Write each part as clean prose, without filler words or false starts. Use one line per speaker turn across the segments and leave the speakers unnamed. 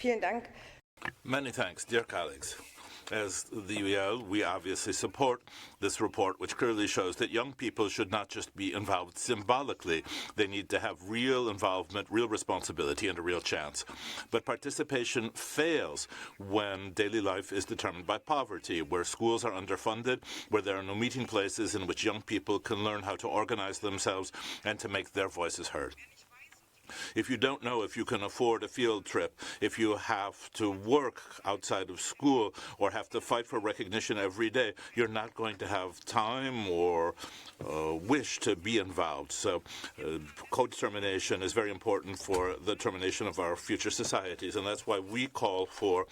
Vielen Dank.
Many thanks, dear colleagues. As the UEL, we obviously support this report, which clearly shows that young people should not just be involved symbolically. They need to have real involvement, real responsibility, and a real chance. But participation fails when daily life is determined by poverty, where schools are underfunded, where there are no meeting places in which young people can learn how to organize themselves and to make their voices heard. If you don't know if you can afford a field trip, if you have to work outside of school or have to fight for recognition every day, you're not going to have time or wish to be involved. So co-determination is very important for the determination of our future societies, and that's why we call for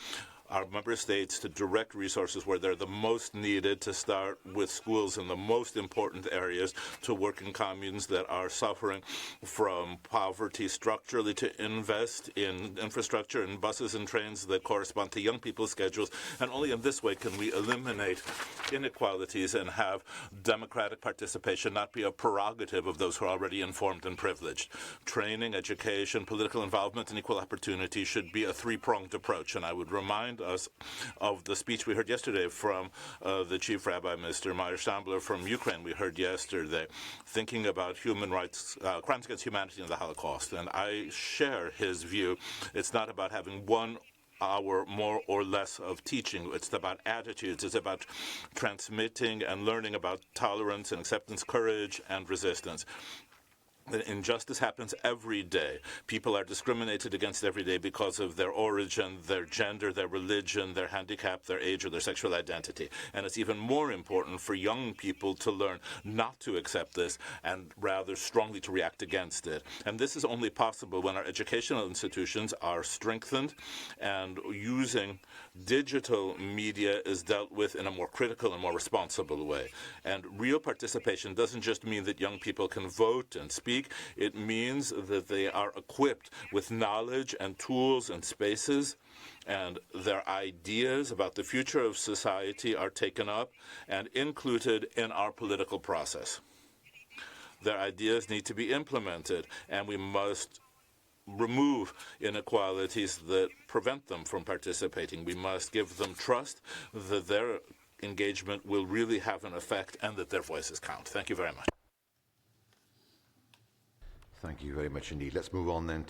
our member states to direct resources where they're the most needed, to start with schools in the most important areas, to work in communes that are suffering from poverty structurally, to invest in infrastructure and buses and trains that correspond to young people's schedules. And only in this way can we eliminate inequalities and have democratic participation not be a prerogative of those who are already informed and privileged. Training, education, political involvement, and equal opportunity should be a three-pronged approach. And I would remind us of the speech we heard yesterday from the Chief Rabbi, Mr. Meyer Stambler from Ukraine. We heard yesterday thinking about human rights, crimes against humanity and the Holocaust. And I share his view. It's not about having 1 hour more or less of teaching. It's about attitudes. It's about transmitting and learning about tolerance and acceptance, courage and resistance. Injustice happens every day. People are discriminated against every day because of their origin, their gender, their religion, their handicap, their age, or their sexual identity. And it's even more important for young people to learn not to accept this and rather strongly to react against it. And this is only possible when our educational institutions are strengthened and using digital media is dealt with in a more critical and more responsible way. And real participation doesn't just mean that young people can vote and speak. It means that they are equipped with knowledge and tools and spaces, and their ideas about the future of society are taken up and included in our political process. Their ideas need to be implemented, and we must remove inequalities that prevent them from participating. We must give them trust that their engagement will really have an effect and that their voices count. Thank you very much.
Thank you very much indeed. Let's move on then